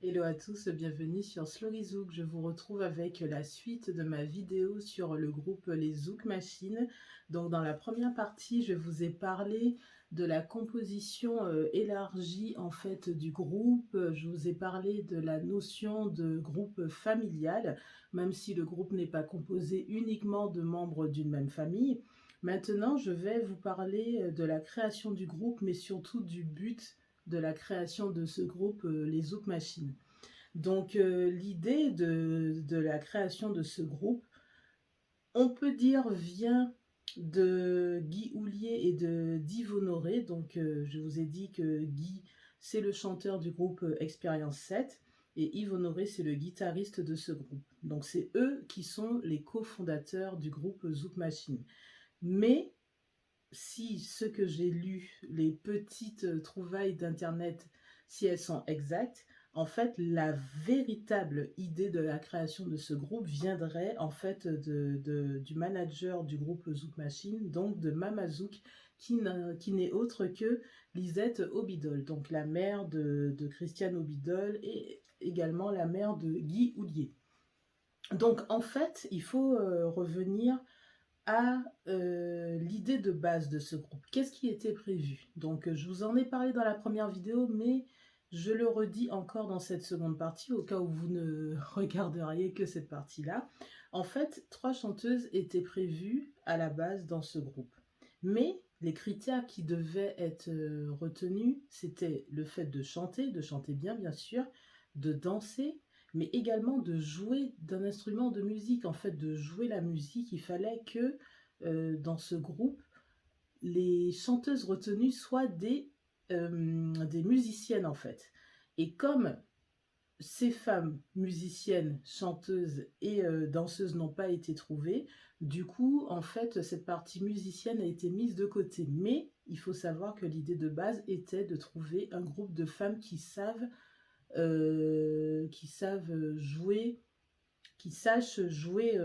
Hello à tous, bienvenue sur Slorizouk. Je vous retrouve avec la suite de ma vidéo sur le groupe Les Zouk Machines. Donc dans la première partie, je vous ai parlé de la composition élargie en fait du groupe. Je vous ai parlé de la notion de groupe familial, même si le groupe n'est pas composé uniquement de membres d'une même famille. Maintenant, je vais vous parler de la création du groupe, mais surtout du but de la création de ce groupe, les Zouk Machines. Donc, l'idée de la création de ce groupe, on peut dire, vient de Guy Houllier et de d'Yves Honoré. Donc, je vous ai dit que Guy, c'est le chanteur du groupe Expérience 7 et Yves Honoré, c'est le guitariste de ce groupe. Donc, c'est eux qui sont les cofondateurs du groupe Zouk Machine. Mais si ce que j'ai lu, les petites trouvailles d'internet, si elles sont exactes, en fait, la véritable idée de la création de ce groupe viendrait en fait du manager du groupe Zouk Machine, donc de Mama Zouk, qui n'est autre que Lisette Obidol, donc la mère de Christiane Obidol et également la mère de Guy Houllier. Donc en fait, il faut revenir à l'idée de base de ce groupe. Qu'est-ce qui était prévu? Donc je vous en ai parlé dans la première vidéo, mais je le redis encore dans cette seconde partie, au cas où vous ne regarderiez que cette partie-là. En fait, 3 chanteuses étaient prévues à la base dans ce groupe. Mais les critères qui devaient être retenus, c'était le fait de chanter bien sûr, de danser, mais également de jouer d'un instrument de musique, en fait, de jouer la musique. Il fallait que dans ce groupe, les chanteuses retenues soient des musiciennes, en fait. Et comme ces femmes musiciennes, chanteuses et danseuses n'ont pas été trouvées, du coup, en fait, cette partie musicienne a été mise de côté. Mais il faut savoir que l'idée de base était de trouver un groupe de femmes qui savent jouer, qui sachent jouer,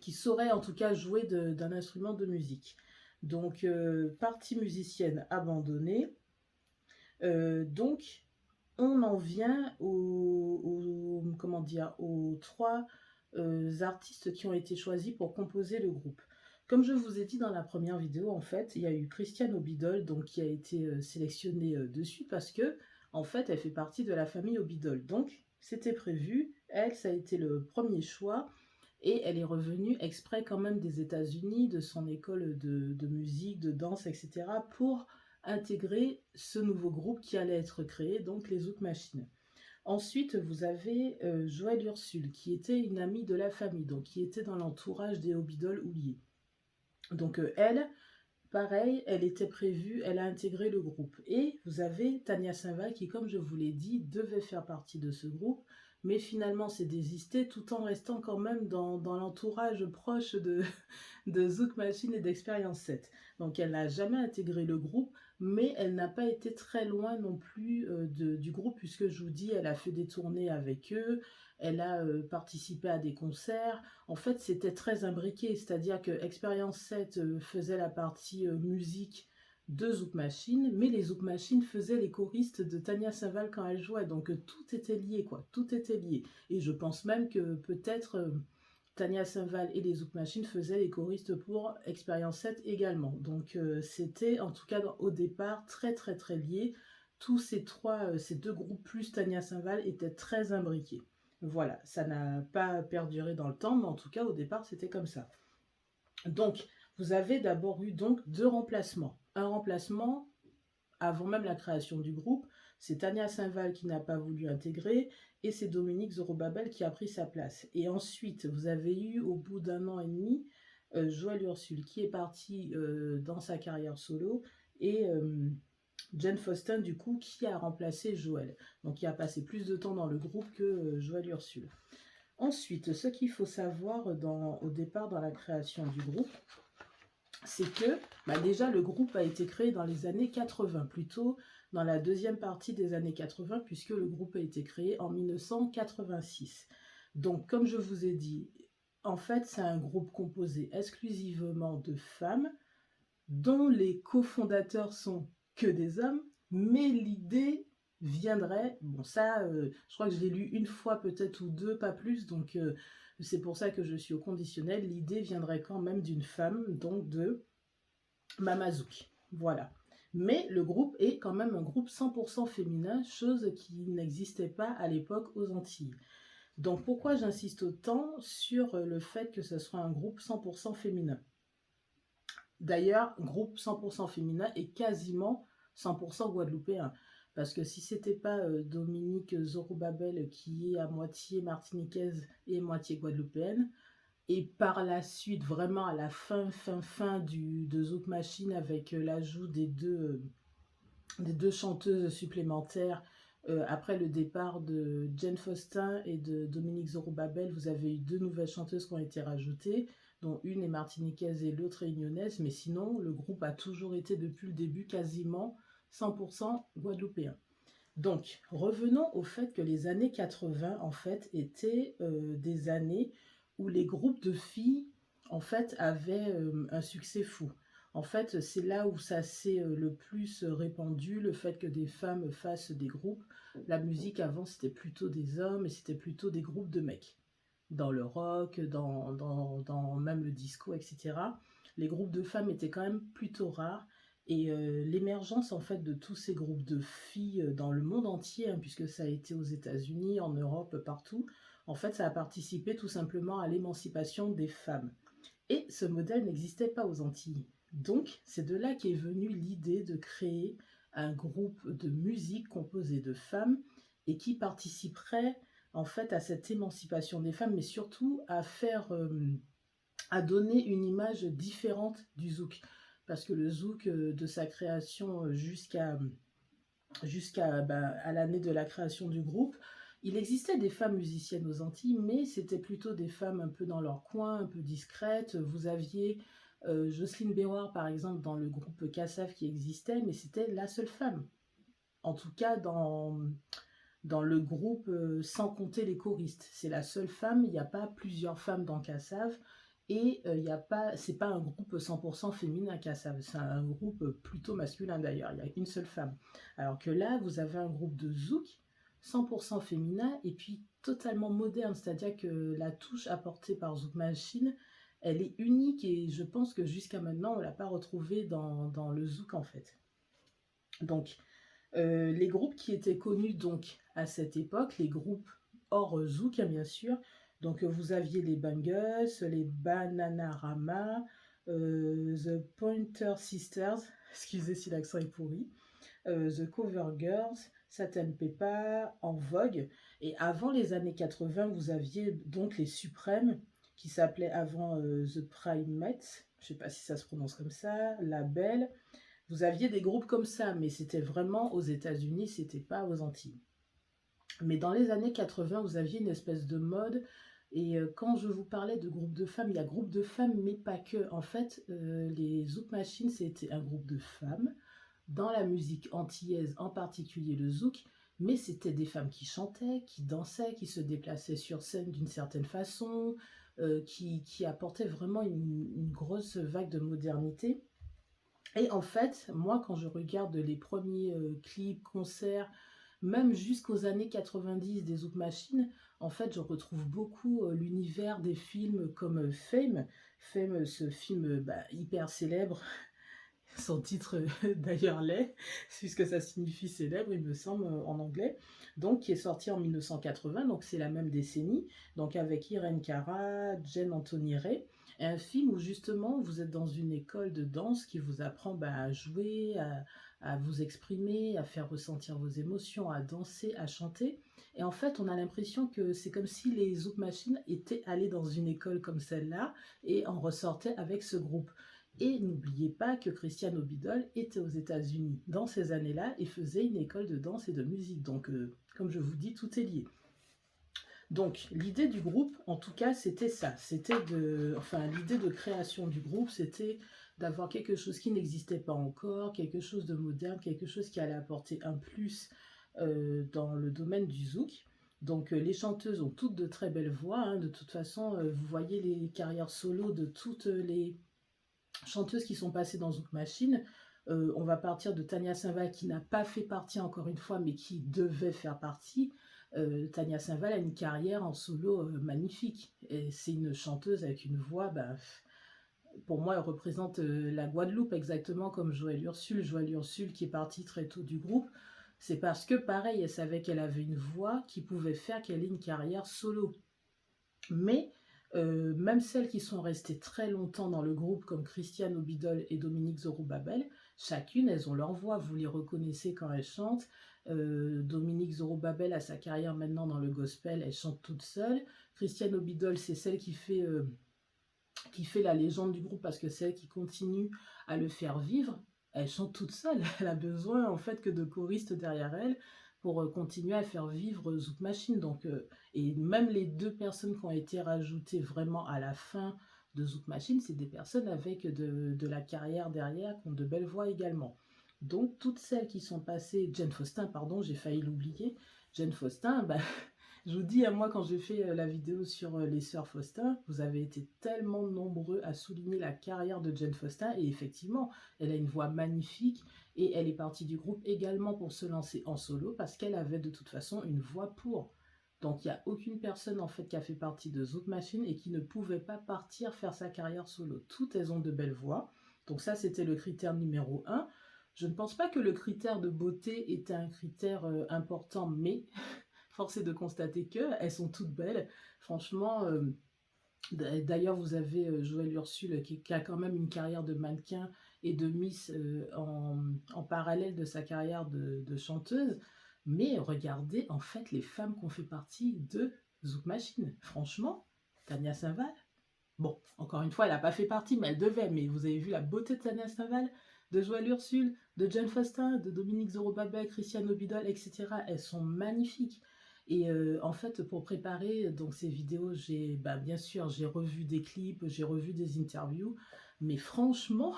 qui sauraient en tout cas jouer d'un instrument de musique. Donc, partie musicienne abandonnée. Donc, on en vient comment dire, aux 3 artistes qui ont été choisis pour composer le groupe. Comme je vous ai dit dans la première vidéo, en fait, il y a eu Christiane Obidol, donc qui a été sélectionnée dessus parce que, en fait, elle fait partie de la famille Obidol. Donc, c'était prévu. Elle, ça a été le premier choix. Et elle est revenue exprès quand même des États-Unis, de son école de musique, de danse, etc., pour intégrer ce nouveau groupe qui allait être créé, donc les Zouk Machines. Ensuite, vous avez Joëlle Ursule, qui était une amie de la famille, donc qui était dans l'entourage des Obidol Houlier. Donc elle, pareil, elle était prévue, elle a intégré le groupe. Et vous avez Tania Saint-Val qui, comme je vous l'ai dit, devait faire partie de ce groupe, mais finalement s'est désistée tout en restant quand même dans l'entourage proche de Zouk Machine et d'Expérience 7. Donc elle n'a jamais intégré le groupe, mais elle n'a pas été très loin non plus du groupe, puisque je vous dis, elle a fait des tournées avec eux, elle a participé à des concerts. En fait, c'était très imbriqué, c'est-à-dire que Expérience 7 faisait la partie musique de Zouk Machine, mais les Zouk Machine faisaient les choristes de Tania Saint-Val quand elle jouait, donc tout était lié, quoi, tout était lié. Et je pense même que peut-être Tania Saint-Val et les Zouk Machine faisaient les choristes pour Expérience 7 également. Donc c'était en tout cas au départ très très très lié. Tous ces 2 groupes plus Tania Saint-Val étaient très imbriqués. Voilà, ça n'a pas perduré dans le temps, mais en tout cas au départ c'était comme ça. Donc vous avez d'abord eu donc 2 remplacements. Un remplacement avant même la création du groupe, c'est Tania Saint-Val qui n'a pas voulu intégrer et c'est Dominique Zorobabel qui a pris sa place. Et ensuite, vous avez eu, au bout d'1 an et demi, Joëlle Ursule qui est partie dans sa carrière solo et Jen Faustin, du coup, qui a remplacé Joëlle. Donc, qui a passé plus de temps dans le groupe que Joëlle Ursule. Ensuite, ce qu'il faut savoir au départ dans la création du groupe, c'est que déjà le groupe a été créé dans les années 80, plutôt dans la deuxième partie des années 80, puisque le groupe a été créé en 1986. Donc, comme je vous ai dit, en fait, c'est un groupe composé exclusivement de femmes, dont les cofondateurs sont que des hommes, mais l'idée viendrait, bon ça, je crois que je l'ai lu une fois peut-être ou 2, pas plus, donc c'est pour ça que je suis au conditionnel. L'idée viendrait quand même d'une femme, donc de Mamazouk, voilà. Mais le groupe est quand même un groupe 100% féminin, chose qui n'existait pas à l'époque aux Antilles. Donc pourquoi j'insiste autant sur le fait que ce soit un groupe 100% féminin? D'ailleurs, groupe 100% féminin et quasiment 100% guadeloupéen. Parce que si c'était pas Dominique Zorobabel qui est à moitié martiniquaise et moitié guadeloupéenne, et par la suite, vraiment à la fin de Zouk Machine, avec l'ajout des deux chanteuses supplémentaires, après le départ de Jane Faustin et de Dominique Zorobabel, vous avez eu 2 nouvelles chanteuses qui ont été rajoutées, dont une est martiniquaise et l'autre réunionnaise, mais sinon, le groupe a toujours été depuis le début quasiment 100% guadeloupéen. Donc, revenons au fait que les années 80, en fait, étaient des années où les groupes de filles, en fait, avaient un succès fou. En fait, c'est là où ça s'est le plus répandu, le fait que des femmes fassent des groupes. La musique, avant, c'était plutôt des hommes et c'était plutôt des groupes de mecs. Dans le rock, dans même le disco, etc. Les groupes de femmes étaient quand même plutôt rares. Et l'émergence en fait de tous ces groupes de filles dans le monde entier, hein, puisque ça a été aux États-Unis, en Europe, partout, en fait ça a participé tout simplement à l'émancipation des femmes. Et ce modèle n'existait pas aux Antilles. Donc c'est de là qu'est venue l'idée de créer un groupe de musique composé de femmes et qui participerait en fait à cette émancipation des femmes, mais surtout à faire à donner une image différente du zouk. Parce que le zouk, de sa création jusqu'à à l'année de la création du groupe, il existait des femmes musiciennes aux Antilles, mais c'était plutôt des femmes un peu dans leur coin, un peu discrètes. Vous aviez Jocelyne Béroir, par exemple, dans le groupe Kassav qui existait, mais c'était la seule femme. En tout cas, dans le groupe, sans compter les choristes. C'est la seule femme, il n'y a pas plusieurs femmes dans Kassav, et c'est pas un groupe 100% féminin Kassav, c'est un groupe plutôt masculin d'ailleurs, il y a une seule femme. Alors que là, vous avez un groupe de zouk 100% féminin et puis totalement moderne, c'est-à-dire que la touche apportée par Zouk Machine, elle est unique et je pense que jusqu'à maintenant, on ne l'a pas retrouvée dans le zouk en fait. Donc, les groupes qui étaient connus donc à cette époque, les groupes hors zouk hein, bien sûr, donc vous aviez les Bangus, les Bananarama, The Pointer Sisters, excusez si l'accent est pourri, The Cover Girls, Satan Peppa, En Vogue, et avant les années 80, vous aviez donc les Suprêmes, qui s'appelaient avant The Primates, je ne sais pas si ça se prononce comme ça, La Belle. Vous aviez des groupes comme ça, mais c'était vraiment aux États-Unis, c'était pas aux Antilles. Mais dans les années 80, vous aviez une espèce de mode. Et quand je vous parlais de groupe de femmes, il y a groupe de femmes, mais pas que. En fait, les Zouk Machines, c'était un groupe de femmes dans la musique antillaise, en particulier le zouk. Mais c'était des femmes qui chantaient, qui dansaient, qui se déplaçaient sur scène d'une certaine façon, qui apportaient vraiment une grosse vague de modernité. Et en fait, moi, quand je regarde les premiers clips, concerts, même jusqu'aux années 90 des Zouk Machine, en fait, je retrouve beaucoup l'univers des films comme Fame. Fame, ce film hyper célèbre, son titre d'ailleurs l'est, puisque ça signifie célèbre, il me semble, en anglais, donc qui est sorti en 1980, donc c'est la même décennie, donc avec Irene Cara, Jane Anthony Ray, un film où justement vous êtes dans une école de danse qui vous apprend à jouer, à vous exprimer, à faire ressentir vos émotions, à danser, à chanter. Et en fait, on a l'impression que c'est comme si les Zouk Machines étaient allés dans une école comme celle-là et en ressortaient avec ce groupe. Et n'oubliez pas que Christian Bidol était aux États-Unis dans ces années-là et faisait une école de danse et de musique. Donc, comme je vous dis, tout est lié. Donc, l'idée du groupe, en tout cas, c'était ça. L'idée de création du groupe, c'était d'avoir quelque chose qui n'existait pas encore, quelque chose de moderne, quelque chose qui allait apporter un plus dans le domaine du zouk. Donc, les chanteuses ont toutes de très belles voix. Hein. De toute façon, vous voyez les carrières solo de toutes les chanteuses qui sont passées dans Zouk Machine. On va partir de Tania Saint-Val qui n'a pas fait partie encore une fois, mais qui devait faire partie. Tania Saint-Val a une carrière en solo magnifique. Et c'est une chanteuse avec une voix, ben, pour moi, elle représente la Guadeloupe, exactement comme Joëlle Ursule. Joëlle Ursule qui est partie très tôt du groupe. C'est parce que, pareil, elle savait qu'elle avait une voix qui pouvait faire qu'elle ait une carrière solo. Mais même celles qui sont restées très longtemps dans le groupe, comme Christiane Obidol et Dominique Zorobabel, chacune, elles ont leur voix, vous les reconnaissez quand elles chantent. Dominique Zorobabel a sa carrière maintenant dans le gospel, elle chante toute seule. Christiane Obidol, c'est celle qui fait la légende du groupe parce que c'est elle qui continue à le faire vivre. Elle chante toute seule, elle a besoin en fait que de choristes derrière elle pour continuer à faire vivre Zouk Machine. Donc, et même les deux personnes qui ont été rajoutées vraiment à la fin de Zouk Machine, c'est des personnes avec de la carrière derrière, qui ont de belles voix également. Donc toutes celles qui sont passées, Jane Faustin, pardon, j'ai failli l'oublier, Jane Faustin, bah, je vous dis, à moi, quand j'ai fait la vidéo sur les sœurs Faustin, vous avez été tellement nombreux à souligner la carrière de Jane Faustin, et effectivement, elle a une voix magnifique, et elle est partie du groupe également pour se lancer en solo, parce qu'elle avait de toute façon une voix pour. Donc il n'y a aucune personne en fait qui a fait partie de Zouk Machine et qui ne pouvait pas partir faire sa carrière solo. Toutes elles ont de belles voix, donc ça c'était le critère numéro 1. Je ne pense pas que le critère de beauté était un critère important, mais force est de constater qu'elles sont toutes belles. Franchement, d'ailleurs, vous avez Joëlle Ursule qui a quand même une carrière de mannequin et de Miss en parallèle de sa carrière de chanteuse. Mais regardez, en fait, les femmes qui ont fait partie de Zouk Machine. Franchement, Tania Saint-Val, bon, encore une fois, elle n'a pas fait partie, mais elle devait. Mais vous avez vu la beauté de Tania Saint-Val, de Joëlle Ursule, de Jane Faustin, de Dominique Zorobabel, Christiane Obidol, etc. Elles sont magnifiques. Et en fait, pour préparer donc ces vidéos, bien sûr, j'ai revu des clips, j'ai revu des interviews. Mais franchement,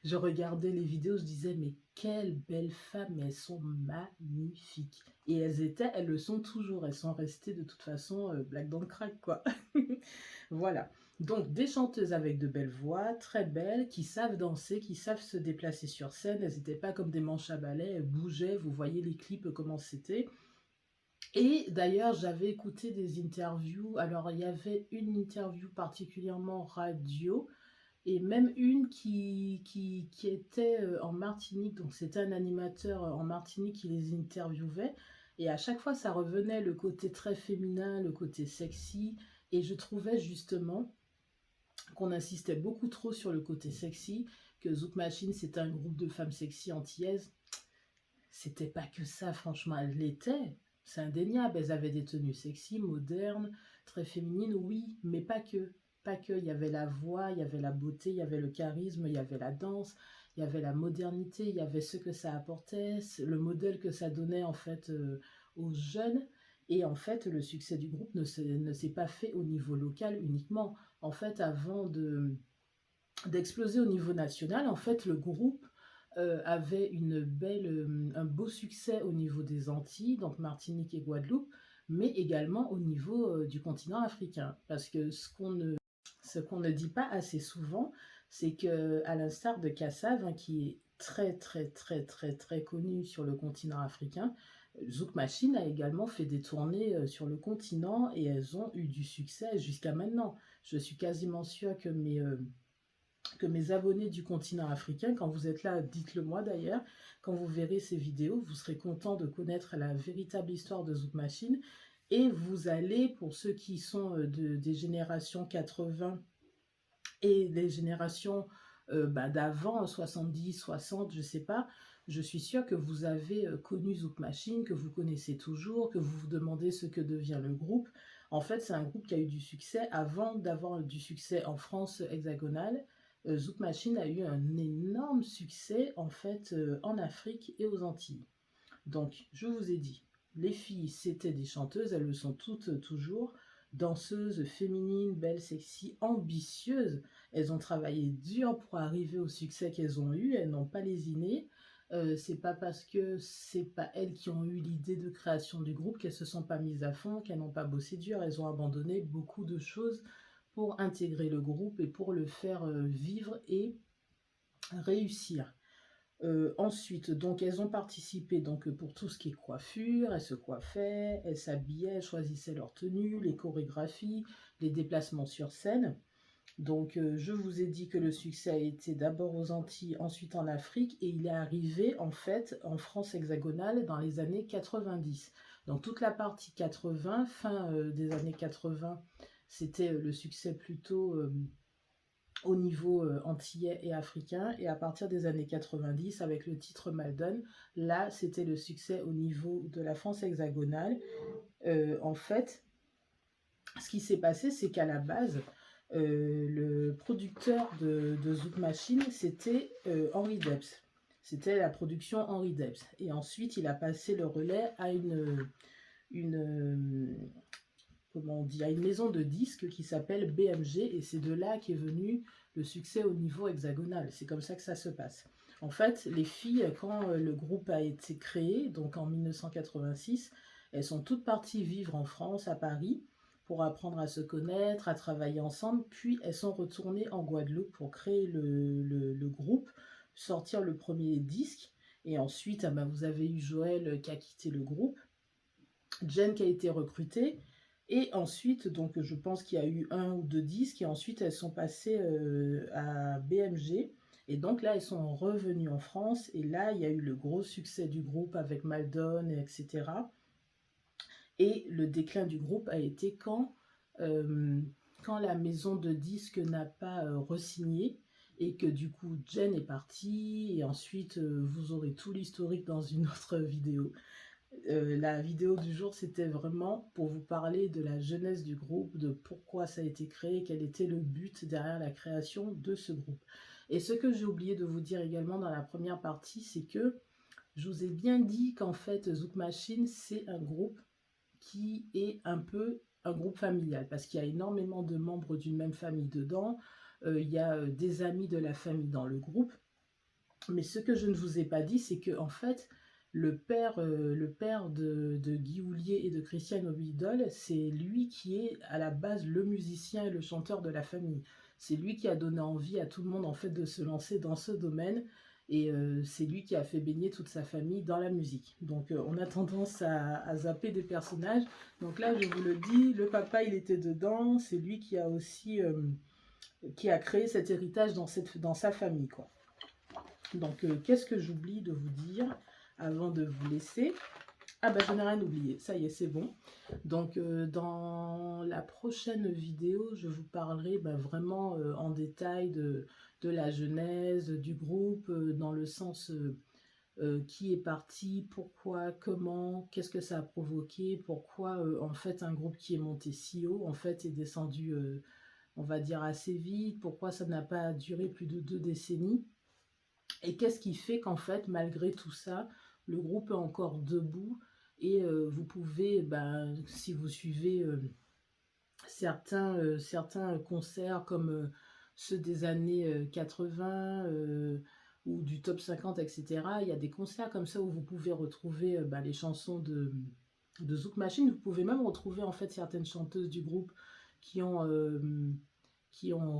je regardais les vidéos, je disais, mais quelles belles femmes, mais elles sont magnifiques. Et elles le sont toujours, elles sont restées de toute façon black dans le crack, quoi. Voilà. Donc, des chanteuses avec de belles voix, très belles, qui savent danser, qui savent se déplacer sur scène. Elles n'étaient pas comme des manches à balai, elles bougeaient, vous voyez les clips, comment c'était. Et d'ailleurs, j'avais écouté des interviews. Alors, il y avait une interview particulièrement radio, et même une qui était en Martinique. Donc, c'était un animateur en Martinique qui les interviewait. Et à chaque fois, ça revenait le côté très féminin, le côté sexy. Et je trouvais justement qu'on insistait beaucoup trop sur le côté sexy, que Zouk Machine, c'était un groupe de femmes sexy antillaises. C'était pas que ça, franchement, elles l'étaient. C'est indéniable, elles avaient des tenues sexy, modernes, très féminines, oui, mais pas que. Pas que, il y avait la voix, il y avait la beauté, il y avait le charisme, il y avait la danse, il y avait la modernité, il y avait ce que ça apportait, le modèle que ça donnait en fait aux jeunes. Et en fait, le succès du groupe ne s'est pas fait au niveau local uniquement. En fait, avant d'exploser au niveau national, en fait, le groupe avait un beau succès au niveau des Antilles, donc Martinique et Guadeloupe, mais également au niveau du continent africain. Parce que ce qu'on ne dit pas assez souvent, c'est que à l'instar de Kassav, hein, qui est très très très très très connu sur le continent africain, Zouk Machine a également fait des tournées sur le continent et elles ont eu du succès jusqu'à maintenant. Je suis quasiment sûre que mes abonnés du continent africain, quand vous êtes là, dites-le moi d'ailleurs, quand vous verrez ces vidéos, vous serez content de connaître la véritable histoire de Zouk Machine, et vous allez, pour ceux qui sont des générations 80 et des générations d'avant, 70, 60, je sais pas, je suis sûre que vous avez connu Zouk Machine, que vous connaissez toujours, que vous vous demandez ce que devient le groupe. En fait, c'est un groupe qui a eu du succès avant d'avoir du succès en France hexagonale. Zouk Machine a eu un énorme succès en fait en Afrique et aux Antilles. Donc, je vous ai dit, les filles, c'était des chanteuses, elles le sont toutes toujours, danseuses, féminines, belles, sexy, ambitieuses. Elles ont travaillé dur pour arriver au succès qu'elles ont eu, elles n'ont pas lésiné. C'est pas parce que c'est pas elles qui ont eu l'idée de création du groupe qu'elles se sont pas mises à fond, qu'elles n'ont pas bossé dur, elles ont abandonné beaucoup de choses pour intégrer le groupe et pour le faire vivre et réussir. Ensuite, donc elles ont participé donc, pour tout ce qui est coiffure, elles se coiffaient, elles s'habillaient, elles choisissaient leur tenue, les chorégraphies, les déplacements sur scène. Donc, je vous ai dit que le succès a été d'abord aux Antilles, ensuite en Afrique et il est arrivé en fait en France hexagonale dans les années 90. Donc toute la partie 80, fin, des années 80, c'était, le succès plutôt, au niveau antillais et africain, et à partir des années 90 avec le titre Maldon, là c'était le succès au niveau de la France hexagonale. En fait, ce qui s'est passé, c'est qu'à la base, le producteur de Zouk Machine, c'était Henri Debs. C'était la production Henri Debs. Et ensuite, il a passé le relais à une comment on dit, à une maison de disques qui s'appelle BMG, et c'est de là qu'est venu le succès au niveau hexagonal. C'est comme ça que ça se passe. En fait, les filles, quand le groupe a été créé, donc en 1986, elles sont toutes parties vivre en France, à Paris, pour apprendre à se connaître, à travailler ensemble, puis elles sont retournées en Guadeloupe pour créer le groupe, sortir le premier disque, et ensuite, ah ben, vous avez eu Joël qui a quitté le groupe, Jen qui a été recrutée, et ensuite, donc je pense qu'il y a eu 1 ou 2 disques, et ensuite elles sont passées à BMG, et donc là elles sont revenues en France, et là il y a eu le gros succès du groupe avec Maldon, etc. Et le déclin du groupe a été quand la maison de disques n'a pas re-signé, et que du coup Jen est partie, et ensuite vous aurez tout l'historique dans une autre vidéo. La vidéo du jour, c'était vraiment pour vous parler de la jeunesse du groupe, de pourquoi ça a été créé, quel était le but derrière la création de ce groupe. Et ce que j'ai oublié de vous dire également dans la première partie, c'est que je vous ai bien dit qu'en fait, Zouk Machine, c'est un groupe qui est un peu un groupe familial, parce qu'il y a énormément de membres d'une même famille dedans, il y a des amis de la famille dans le groupe, mais ce que je ne vous ai pas dit, c'est que en fait, le père de Guy Houllier et de Christiane Obidol, c'est lui qui est à la base le musicien et le chanteur de la famille. C'est lui qui a donné envie à tout le monde en fait de se lancer dans ce domaine, et c'est lui qui a fait baigner toute sa famille dans la musique. Donc on a tendance à zapper des personnages. Donc là, je vous le dis, le papa il était dedans, c'est lui qui a aussi qui a créé cet héritage dans sa famille, quoi. Donc, qu'est-ce que j'oublie de vous dire avant de vous laisser? Ah bah, je n'ai rien oublié, ça y est, c'est bon. Donc, dans la prochaine vidéo, je vous parlerai bah, vraiment en détail de la genèse du groupe, dans le sens qui est parti, pourquoi, comment, qu'est-ce que ça a provoqué, pourquoi en fait un groupe qui est monté si haut, en fait, est descendu, on va dire, assez vite, pourquoi ça n'a pas duré plus de 2 décennies. Et qu'est-ce qui fait qu'en fait, malgré tout ça, le groupe est encore debout, et vous pouvez, ben, si vous suivez certains concerts comme ceux des années 80 ou du top 50, etc., il y a des concerts comme ça où vous pouvez retrouver ben, les chansons de Zouk Machine. Vous pouvez même retrouver en fait certaines chanteuses du groupe qui ont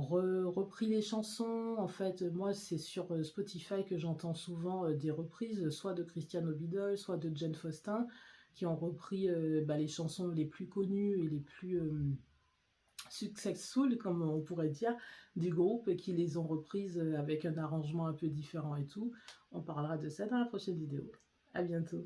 repris les chansons. En fait, moi, c'est sur Spotify que j'entends souvent des reprises, soit de Christiane Obidol, soit de Jen Faustin, qui ont repris bah, les chansons les plus connues et les plus successful, comme on pourrait dire, du groupe, et qui les ont reprises avec un arrangement un peu différent et tout. On parlera de ça dans la prochaine vidéo. À bientôt.